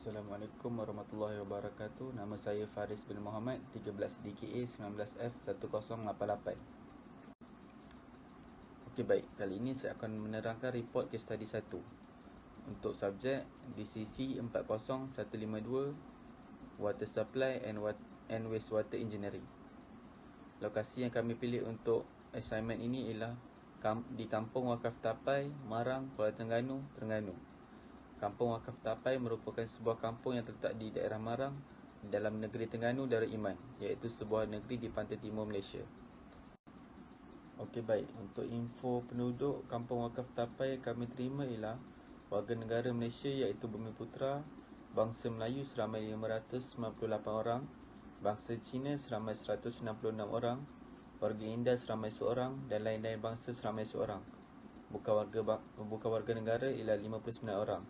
Assalamualaikum warahmatullahi wabarakatuh. Nama saya Faris bin Muhammad, 13 DKA 19F 1088. Okey, baik. Kali ini saya akan menerangkan report case study 1 untuk subjek DCC 40152 Water Supply and Wastewater Engineering. Lokasi yang kami pilih untuk assignment ini ialah di Kampung Wakaf Tapai, Marang, Kuala Terengganu, Terengganu. Kampung Wakaf Tapai merupakan sebuah kampung yang terletak di daerah Marang dalam negeri Terengganu Darul Iman, iaitu sebuah negeri di pantai timur Malaysia. Okey, baik. Untuk info penduduk Kampung Wakaf Tapai kami terima ialah warga negara Malaysia iaitu Bumiputera, bangsa Melayu seramai 598 orang, bangsa Cina seramai 166 orang, warga India seramai seorang dan lain-lain bangsa seramai seorang. Bukan warga negara ialah 59 orang.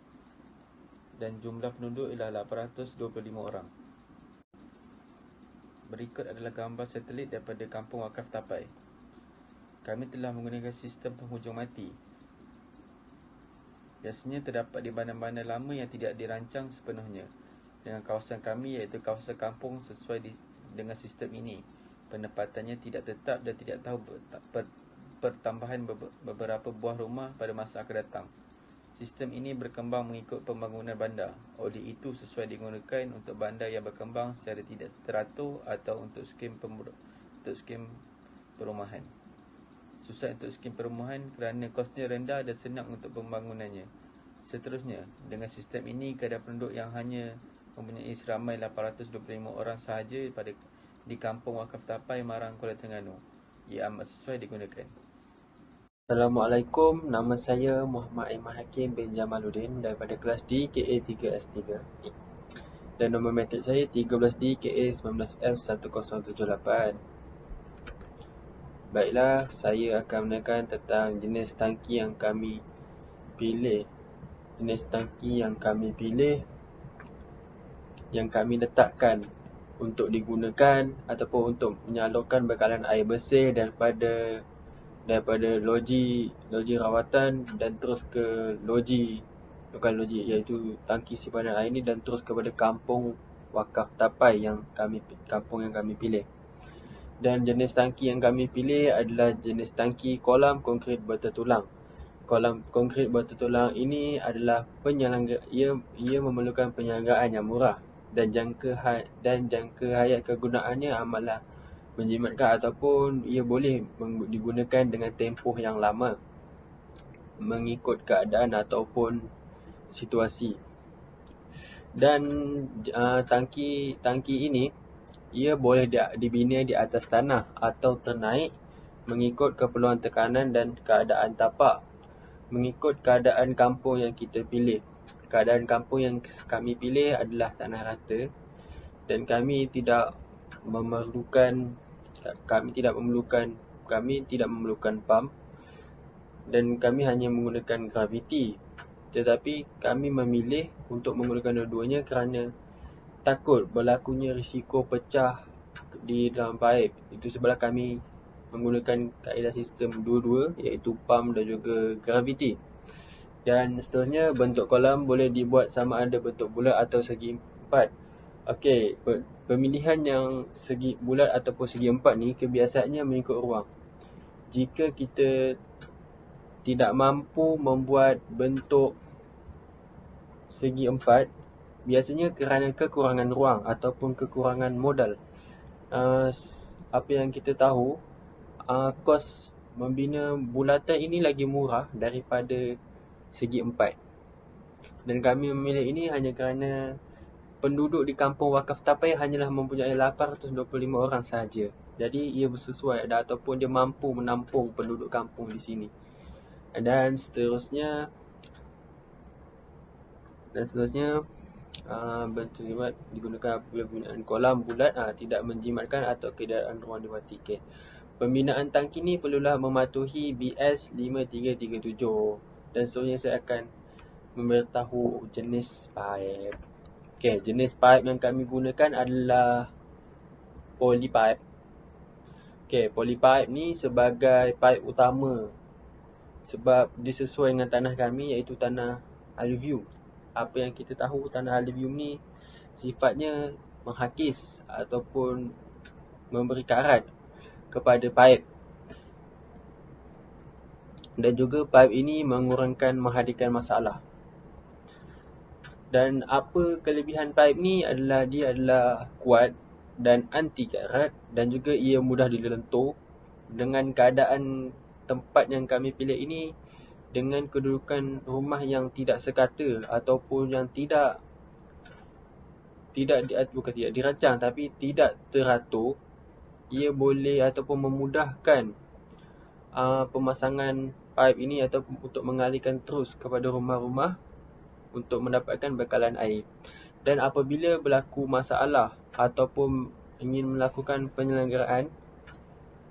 Dan jumlah penduduk ialah 825 orang. Berikut adalah gambar satelit daripada Kampung Wakaf Tapai. Kami telah menggunakan sistem penghujung mati. Biasanya terdapat di bandar-bandar lama yang tidak dirancang sepenuhnya. Dengan kawasan kami iaitu kawasan kampung sesuai dengan sistem ini, penempatannya tidak tetap dan tidak tahu pertambahan beberapa buah rumah pada masa akan datang. Sistem ini berkembang mengikut pembangunan bandar. Oleh itu sesuai digunakan untuk bandar yang berkembang secara tidak teratur atau untuk skim perumahan. Susah untuk skim perumahan kerana kosnya rendah dan senang untuk pembangunannya. Seterusnya, dengan sistem ini kadar penduduk yang hanya mempunyai seramai 825 orang sahaja di Kampung Wakaf Tapai, Marang, Kuala Terengganu. Ia amat sesuai digunakan. Assalamualaikum, nama saya Muhammad Aiman Hakim bin Jamaluddin daripada kelas D KA3S3 dan nombor matrik saya 13D KA19F1078. Baiklah, saya akan menerangkan tentang jenis tangki yang kami pilih. Jenis tangki yang kami pilih, yang kami letakkan untuk digunakan ataupun untuk menyalurkan bekalan air bersih daripada loji rawatan dan terus ke iaitu tangki simpanan air ini dan terus kepada Kampung Wakaf Tapai kampung yang kami pilih. Dan jenis tangki yang kami pilih adalah jenis tangki kolam konkrit bertertulang. Kolam konkrit bertertulang ini adalah ia memerlukan penyelenggaraan yang murah dan jangka hayat kegunaannya amatlah menjimatkan ataupun ia boleh digunakan dengan tempoh yang lama mengikut keadaan ataupun situasi. Dan tangki ini ia boleh dibina di atas tanah atau ternaik mengikut keperluan tekanan dan keadaan tapak, mengikut keadaan kampung yang kita pilih. Keadaan kampung yang kami pilih adalah tanah rata dan kami tidak memerlukan pump dan kami hanya menggunakan graviti. Tetapi kami memilih untuk menggunakan dua-duanya kerana takut berlakunya risiko pecah di dalam paip. Itu sebab kami menggunakan kaedah sistem dua-dua iaitu pump dan juga graviti. Dan seterusnya, bentuk kolam boleh dibuat sama ada bentuk bulat atau segi empat. Okey, pemilihan yang segi bulat ataupun segi empat ni kebiasaannya mengikut ruang. Jika kita tidak mampu membuat bentuk segi empat, biasanya kerana kekurangan ruang ataupun kekurangan modal. Apa yang kita tahu, kos membina bulatan ini lagi murah daripada segi empat. Dan kami memilih ini hanya kerana penduduk di Kampung Wakaf Tapai hanyalah mempunyai 825 orang sahaja. Jadi ia bersesuai ataupun dia mampu menampung penduduk kampung di sini. Dan seterusnya bentuk jimat digunakan apabila pembinaan kolam bulat tidak menjimatkan atau keadaan ruang dimatikan. Pembinaan tangki ni perlulah mematuhi BS 5337 dan seterusnya saya akan memberitahu jenis paip. Okey, jenis pipe yang kami gunakan adalah polypipe. Okey, polypipe ni sebagai pipe utama sebab dia sesuai dengan tanah kami iaitu tanah alluvium. apa yang kita tahu, tanah aluminium ni sifatnya menghakis ataupun memberi karat kepada paip. Dan juga paip ini menghadirkan masalah. Dan apa kelebihan paip ni adalah dia adalah kuat dan anti karat, dan juga ia mudah dilentur. Dengan keadaan tempat yang kami pilih ini, dengan kedudukan rumah yang tidak sekata ataupun yang tidak dirancang tapi tidak teratur, ia boleh ataupun memudahkan pemasangan paip ini ataupun untuk mengalirkan terus kepada rumah-rumah untuk mendapatkan bekalan air. Dan apabila berlaku masalah ataupun ingin melakukan penyelenggaraan,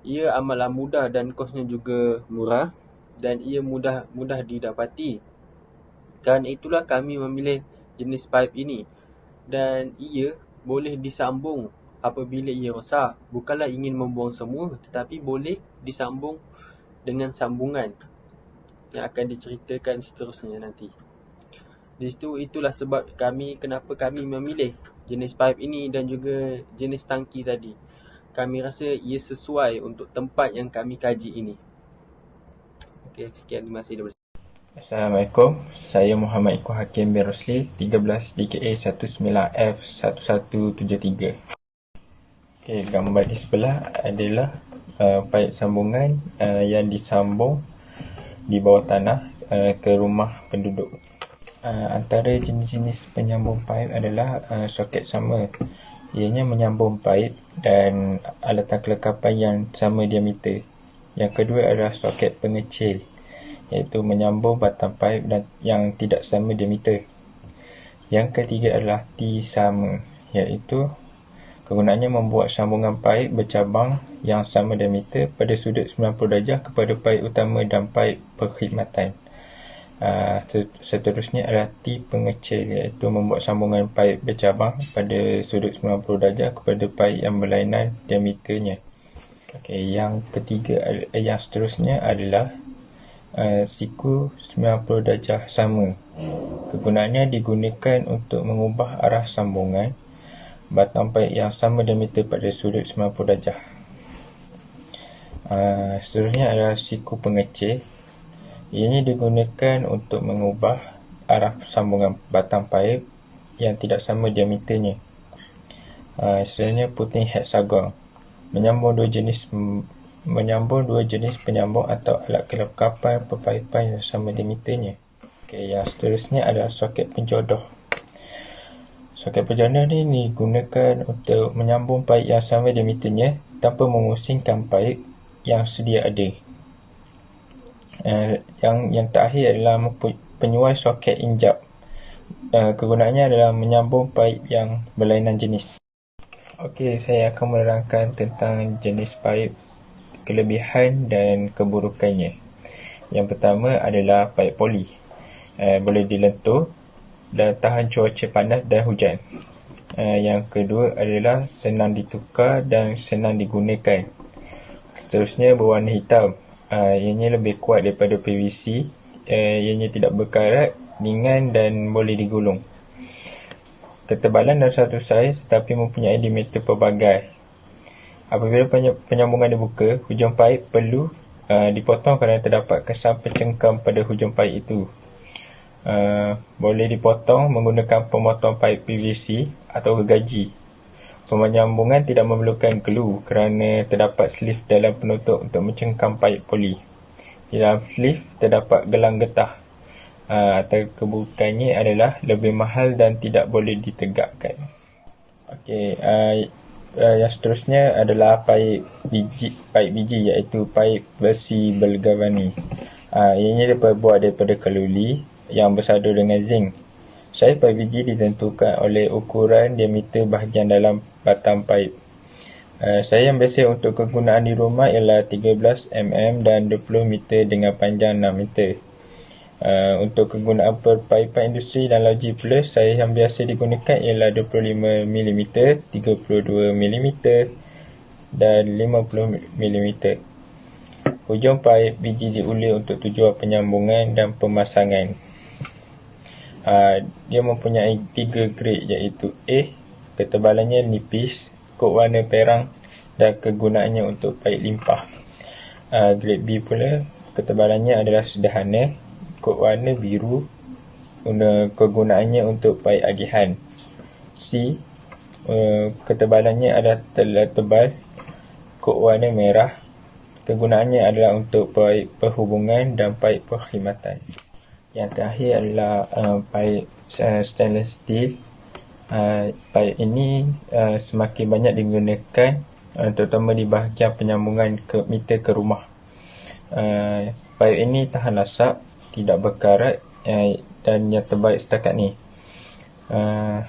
ia amatlah mudah dan kosnya juga murah, dan ia mudah didapati. Kerana itulah kami memilih jenis paip ini. Dan ia boleh disambung apabila ia rosak. Bukanlah ingin membuang semua, tetapi boleh disambung dengan sambungan yang akan diceritakan seterusnya nanti. Di situ, itulah sebab kenapa kami memilih jenis paip ini dan juga jenis tangki tadi. Kami rasa ia sesuai untuk tempat yang kami kaji ini. Okey, sekian, terima kasih. Assalamualaikum, saya Muhammad Iko Hakim bin Rosli, 13 DKA 19F1173. Okey, gambar di sebelah adalah paip sambungan yang disambung di bawah tanah ke rumah penduduk. Antara jenis-jenis penyambung paip adalah soket sama. Ianya menyambung paip dan alatan kelengkapan yang sama diameter. Yang kedua adalah soket pengecil, iaitu menyambung batang paip yang tidak sama diameter. Yang ketiga adalah T sama, iaitu kegunaannya membuat sambungan paip bercabang yang sama diameter pada sudut 90 darjah kepada paip utama dan paip perkhidmatan. Seterusnya adalah T pengecil, iaitu membuat sambungan paip bercabang pada sudut 90 darjah kepada paip yang berlainan diameternya. Okey, yang seterusnya adalah siku 90 darjah sama. Kegunaannya digunakan untuk mengubah arah sambungan batang paip yang sama diameter pada sudut 90 darjah. Seterusnya adalah siku pengecil. Ianya digunakan untuk mengubah arah sambungan batang paip yang tidak sama diameternya. Seterusnya puting heksagon. Menyambung dua jenis penyambung atau alat kelengkapan perpaipan yang sama diameternya. Okey, yang seterusnya adalah soket penjodoh. Soket penjodoh ni digunakan untuk menyambung paip yang sama diameternya tanpa memusingkan paip yang sedia ada. Yang terakhir adalah penyuai soket injap. Kegunaannya adalah menyambung paip yang berlainan jenis. Okey, saya akan menerangkan tentang jenis paip, kelebihan dan keburukannya. Yang pertama adalah paip poli. Boleh dilentur dan tahan cuaca panas dan hujan. Yang kedua adalah senang ditukar dan senang digunakan. Seterusnya berwarna hitam. Ianya lebih kuat daripada PVC. Ianya tidak berkarat, ringan dan boleh digulung. Ketebalan dalam satu saiz tetapi mempunyai diameter pelbagai. Apabila penyambungan dibuka, hujung paip perlu dipotong kerana terdapat kesan pencengkam pada hujung paip itu. Boleh dipotong menggunakan pemotong paip PVC atau gergaji. Penyambungan tidak memerlukan glue kerana terdapat sleeve dalam penutup untuk mencengkam paip poli. Di dalam sleeve terdapat gelang getah. Atau keburukannya adalah lebih mahal dan tidak boleh ditegakkan. Okey, yang seterusnya adalah paip biji, iaitu paip besi bergalvani. Ianya diperbuat daripada kaluli yang bersadu dengan zinc. Saiz paip biji ditentukan oleh ukuran diameter bahagian dalam batang paip. Saiz yang biasa untuk kegunaan di rumah ialah 13 mm dan 20 meter dengan panjang 6 meter. Untuk kegunaan perpaipan industri dan loji pula, saiz yang biasa digunakan ialah 25 mm, 32 mm dan 50 mm. Hujung paip biji diulir untuk tujuan penyambungan dan pemasangan. Dia mempunyai 3 grade, iaitu A, ketebalannya nipis, kod warna perang dan kegunaannya untuk paip limpah. Grade B pula, ketebalannya adalah sederhana, kod warna biru, kegunaannya untuk paip agihan. C, ketebalannya adalah tebal, kod warna merah, kegunaannya adalah untuk paip perhubungan dan paip perkhidmatan. Yang terakhir adalah paip stainless steel. Paip ini semakin banyak digunakan, terutama di bahagian penyambungan meter ke rumah. Paip ini tahan lasak, tidak berkarat, dan yang terbaik setakat ni.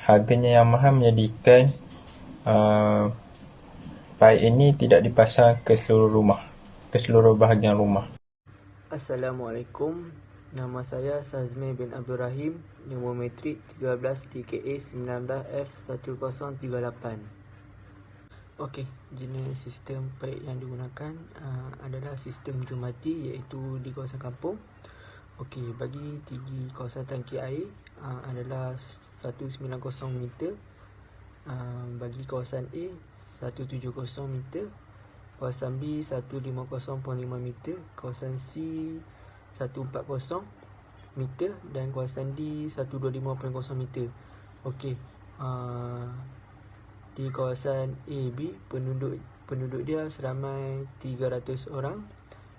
Harganya yang mahal menjadikan paip ini tidak dipasang ke seluruh bahagian rumah. Assalamualaikum. Nama saya Sazmi bin Abdul Rahim, nombor metrik 13 DKA 19F1038. Okey, jenis sistem paip yang digunakan adalah sistem hujung mati, iaitu di kawasan kampung. Okey, bagi tinggi kawasan tangki air adalah 190 meter. Bagi kawasan A 170 meter, kawasan B 150.5 meter, kawasan C 140 meter dan kawasan D 125.0 meter. Okey, di kawasan AB penduduk dia seramai 300 orang.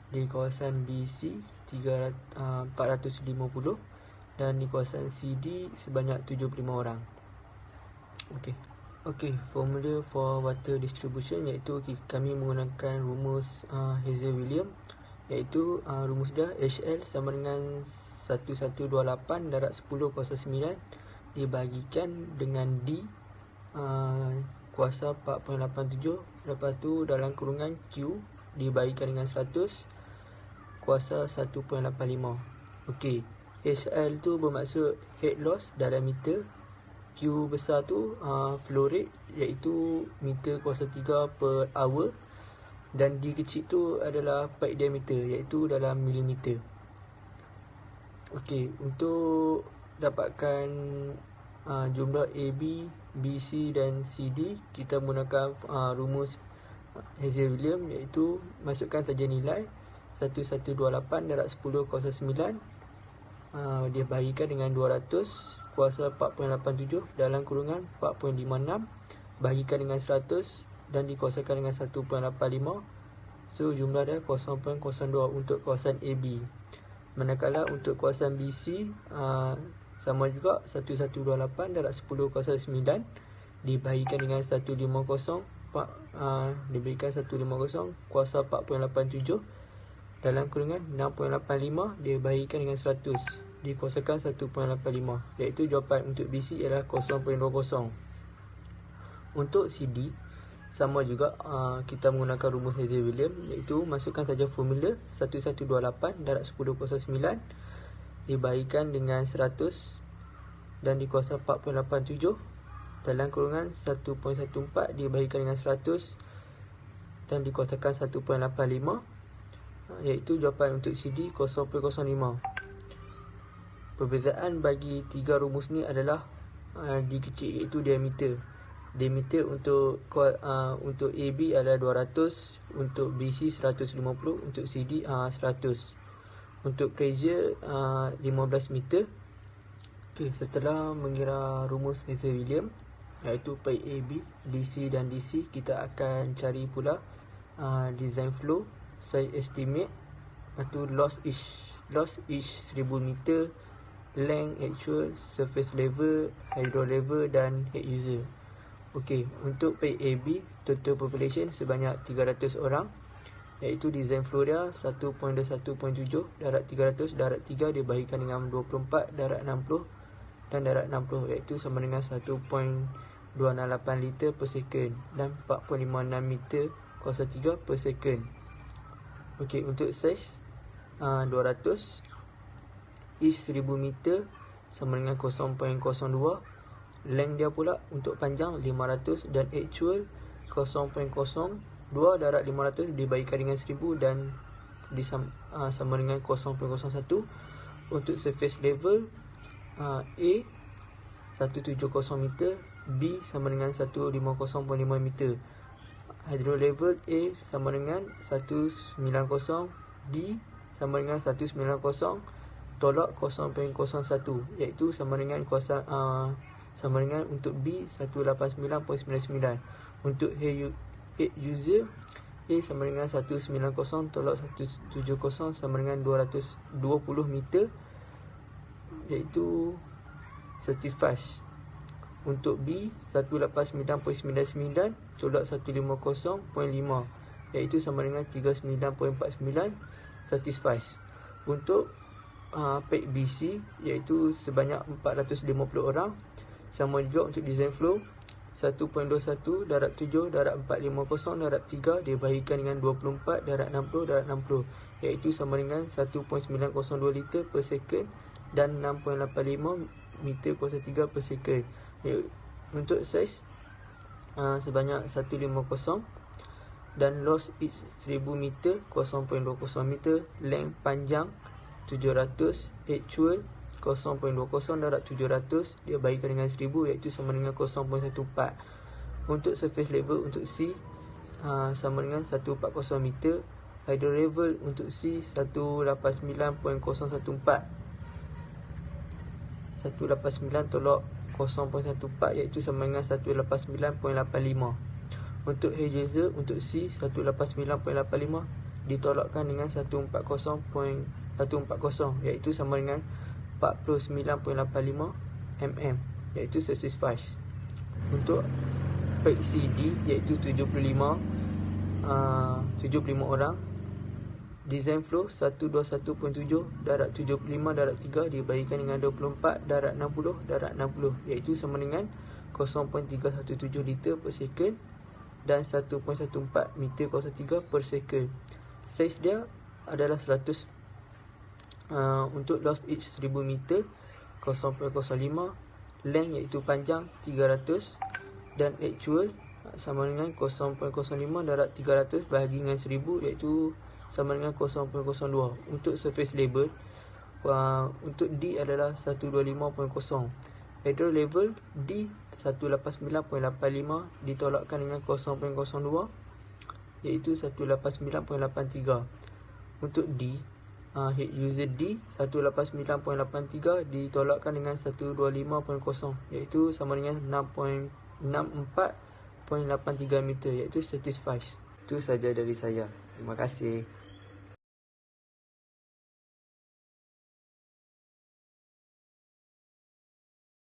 Di kawasan BC 450 dan di kawasan CD sebanyak 75 orang. Okey, formula for water distribution, iaitu kami menggunakan rumus Hazel-Williams, iaitu rumus dia HL sama dengan 1128 darab 10 kuasa 9 dibahagikan dengan D kuasa 4.87, lepas tu dalam kurungan Q dibahagikan dengan 100 kuasa 1.85. Okey, HL tu bermaksud head loss dalam meter, Q besar tu flow rate, iaitu meter kuasa 3 per hour, dan D kecil tu adalah pipe diameter, iaitu dalam milimeter. Okey, untuk dapatkan jumlah AB, BC dan CD, kita menggunakan rumus Hazel-Williams, iaitu masukkan saja nilai 1128 darab 10 kuasa 9 dia bahagikan dengan 200 kuasa 4.87 dalam kurungan 4.56 bahagikan dengan 100 dan dikuasakan dengan 1.85. So jumlah dia 0.02 untuk kawasan AB. Manakala untuk kawasan BC sama juga 1128 darab 10 kuasa 9 dibahagikan dengan 150 diberikan 150 kuasa 4.87 dalam kurungan 6.85 dibahagikan dengan 100 dikuasakan 1.85, iaitu jawapan untuk BC ialah 0.20. Untuk CD sama juga, kita menggunakan rumus Hazel-Williams, iaitu masukkan saja formula 1128 darab 10 kuasa 9 dibahagikan dengan 100 dan dikuasa 4.87 dalam kurungan 1.14 dibahagikan dengan 100 dan dikuasakan 1.85, iaitu jawapan untuk CD 0.05. Perbezaan bagi tiga rumus ni adalah D kecil, iaitu diameter. Diameter untuk AB adalah 200, untuk BC 150, untuk CD 100. Untuk pressure 15 meter. Okey, setelah mengira rumus Hazel-Williams, iaitu pipe AB, DC dan DC, kita akan cari pula design flow, size estimate, lepas tu loss each 1000 meter, length actual, surface level, hydro level dan head user. Okey, untuk pipe AB, total population sebanyak 300 orang, iaitu design flow dia 1.21.7 darab 300 darab 3 dibahagikan dengan 24 darab 60 dan darab 60, iaitu sama dengan 1.268 liter per second dan 4.56 meter kuasa 3 per second. Okey, untuk size 200 each 1000 meter sama dengan 0.02. Length dia pula untuk panjang 500 dan actual 0.02 darab 500 dibahagikan dengan 1000 dan sama dengan 0.01. Untuk surface level A 170 meter, B sama dengan 150.5 meter. Hydro level A sama dengan 190, D sama dengan 190, tolak 0.01, iaitu sama dengan untuk B 189.99. Untuk head user A sama dengan 190 tolak 170 sama dengan 220 meter, iaitu 35. Untuk B 189.99 tolak 150.5, iaitu sama dengan 39.49, satisfy. Untuk pack BC, iaitu sebanyak 450 orang, sama juga untuk design flow 1.21 darab 7 darab 450 darab 3 dibahagikan dengan 24 darab 60 darab 60, iaitu sama dengan 1.902 liter per second dan 6.85 meter kuasa 3 per second. Untuk saiz sebanyak 150 dan loss each 1000 meter 0.20 meter, length panjang 700, actual 0.20 darab 700 dia bagikan dengan 1000, iaitu sama dengan 0.14. Untuk surface level untuk C sama dengan 140 meter. Hydro level untuk C 189 tolak 0.14, iaitu sama dengan 189.85. Untuk head user untuk C 189.85 ditolakkan dengan 140.140, iaitu sama dengan 49.85 mm, iaitu satisfy. Untuk pack CD iaitu 75 orang, design flow 121.7 darab 75 darab 3 dibagikan dengan 24 darab 60 darab 60, iaitu sama dengan 0.317 liter per second dan 1.14 meter kuasa 3 per second. Saiz dia adalah 100. Untuk loss each 1000 meter 0.05, length iaitu panjang 300 dan actual sama dengan 0.05 darab 300 bahagi dengan 1000, iaitu sama dengan 0.02. Untuk surface level untuk D adalah 125.0. Hydro level D 189.85 ditolakkan dengan 0.02, iaitu 189.83. Untuk D head user D 189.83 ditolakkan dengan 125.0, iaitu sama dengan 64.83 meter, iaitu satisfy. Itu saja dari saya. Terima kasih.